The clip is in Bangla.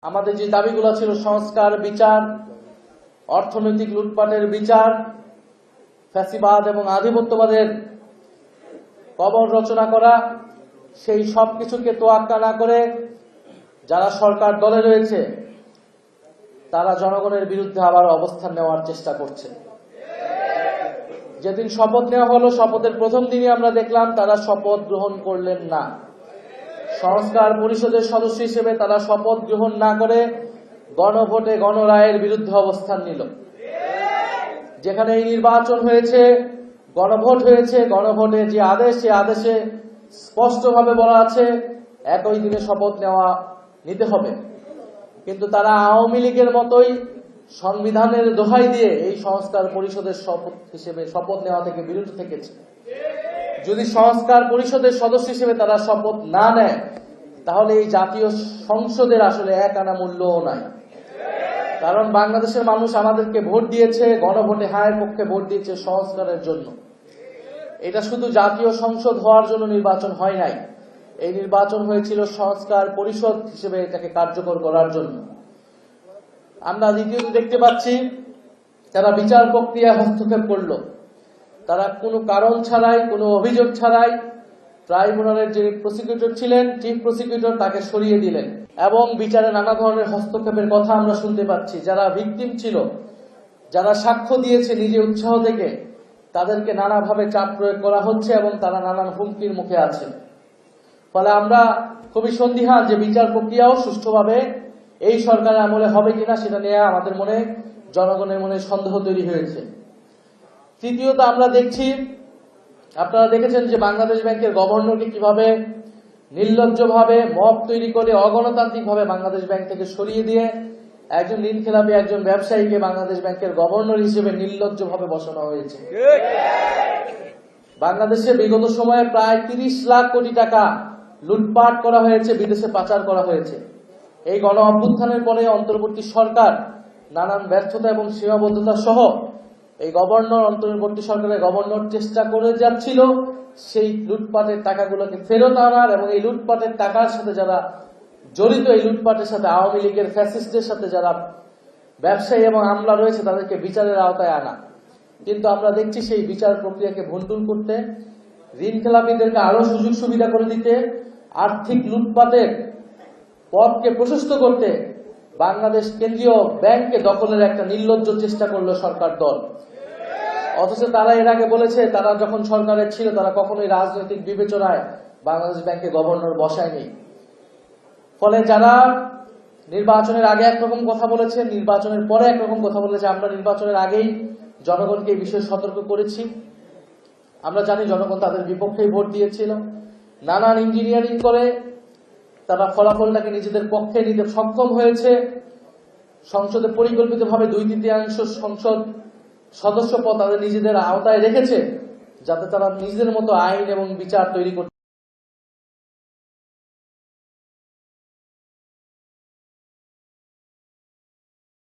আমাদের যে দাবিগুলো ছিল সংস্কার, বিচার, অর্থনৈতিক লুটপাটের বিচার, ফ্যাসিবাদ এবং আধিপত্যবাদের কবর রচনা করা, সেই সব কিছুকে তোয়াক্কা না করে যারা সরকার দলে রয়েছে তারা জনগণের বিরুদ্ধে আবার অবস্থান নেওয়ার চেষ্টা করছে। যেদিন শপথ নেওয়া হলো, শপথের প্রথম দিনই আমরা দেখলাম তারা শপথ গ্রহণ করলেন না। সংস্কার পরিষদের সদস্য হিসেবে তারা শপথ গ্রহণ না করে গণভোটে গণরায়ের বিরুদ্ধে অবস্থান নিল। যেখানে এই নির্বাচন হয়েছে, গণভোট হয়েছে, গণভোটে যে আদেশ, সে আদেশে স্পষ্টভাবে বলা আছে একই দিনে শপথ নিতে হবে। কিন্তু তারা আওয়ামী লীগের মতোই সংবিধানের দোহাই দিয়ে এই সংস্কার পরিষদের শপথ নেওয়া থেকে বিরত থেকেছে। যদি সংস্কার পরিষদের সদস্য হিসেবে তারা শপথ না নেয়, তাহলে এই জাতীয় সংসদের আসলে এক আনা মূল্যও নাই। কারণ বাংলাদেশের মানুষ আমাদেরকে ভোট দিয়েছে, গণভোটে হায়ের পক্ষে ভোট দিয়েছে সংস্কারের জন্য। এটা শুধু জাতীয় সংসদ হওয়ার জন্য নির্বাচন হয় নাই, এই নির্বাচন হয়েছিল সংস্কার পরিষদ হিসেবে এটাকে কার্যকর করার জন্য। আমরা দ্বিতীয়ত দেখতে পাচ্ছি যারা বিচার প্রক্রিয়ায় হস্তক্ষেপ করল, তারা কোনো কারণ ছাড়াই, কোনো অভিযোগ ছাড়াই ট্রাইব্যুনালের যে প্রসিকিউটর ছিলেন, চিফ প্রসিকিউটর, তাকে সরিয়ে দিলেন এবং বিচারে নানা ধরনের হস্তক্ষেপের কথা আমরা শুনতে পাচ্ছি। যারা ভিকটিম ছিল, যারা সাক্ষ্য দিয়েছে নিজে উৎসাহ থেকে, তাদেরকে নানাভাবে চাপ প্রয়োগ করা হচ্ছে এবং তারা নানান হুমকির মুখে আছে। ফলে আমরা খুবই সন্দিহান যে বিচার প্রক্রিয়াও সুষ্ঠুভাবে এই সরকারের আমলে হবে কিনা সেটা নিয়ে আমাদের মনে, জনগণের মনে সন্দেহ তৈরি হয়েছে। তৃতীয়ত আমরা দেখছি, আপনারা দেখেছেন যে বাংলাদেশ ব্যাংকের গভর্নরকে কিভাবে নির্লজ্জভাবে মব তৈরি করে অগণতান্ত্রিকভাবে বাংলাদেশ ব্যাংক থেকে সরিয়ে দিয়ে একজন ঋণখেলাপী একজন ব্যবসায়ীকে বাংলাদেশ ব্যাংকের গভর্নর হিসেবে নির্লজ্জভাবে বসানো হয়েছে। বাংলাদেশে বিগত সময়ে প্রায় 30 লাখ কোটি টাকা লুটপাট করা হয়েছে, বিদেশে পাচার করা হয়েছে। এই গণ অভ্যুত্থানের পরে অন্তর্বর্তী সরকার নানান ব্যর্থতা এবং সীমাবদ্ধতা সহ এই অন্তর্বর্তী সরকারের গভর্নর চেষ্টা করে যাচ্ছিল সেই লুটপাটের টাকাগুলোকে ফেরত আনার এবং এই লুটপাটের টাকার সাথে যারা জড়িত, এই লুটপাটের সাথে আওয়ামী লীগের ফ্যাসিস্টদের সাথে যারা ব্যবসায়ী এবং আমলা রয়েছে তাদেরকে বিচারের আওতায় আনা। কিন্তু আমরা দেখছি সেই বিচার প্রক্রিয়াকে ভণ্ডুল করতে, ঋণখেলাপীদেরকে আরো সুযোগ সুবিধা করে দিতে, আর্থিক লুটপাটের পথকে প্রশস্ত করতে বাংলাদেশ কেন্দ্রীয় ব্যাংককে দখলের একটা নির্লজ্জ চেষ্টা করলো সরকার দল। অথচ তারা এর আগে বলেছে তারা যখন সরকারের ছিল তারা কখনোই রাজনৈতিক বিবেচনায় বাংলাদেশ ব্যাংকে গভর্নর বসায়নি। ফলে যারা নির্বাচনের আগে একরকম কথা বলেছে, নির্বাচনের পরে একরকম কথা বলেছে, আমরা নির্বাচনের আগেই জনগণকে এই বিষয়ে সতর্ক করেছি। আমরা জানি জনগণ তাদের বিপক্ষেই ভোট দিয়েছিল। নানান ইঞ্জিনিয়ারিং করে তারা ফলাফলটাকে নিজেদের পক্ষে নিতে সক্ষম হয়েছে। সংসদে পরিকল্পিতভাবে 2/3 সংসদ সদস্য পদ তাদের নিজেদের আওতায় রেখেছে, যাতে তারা নিজেদের মতো আইন এবং বিচার তৈরি করতে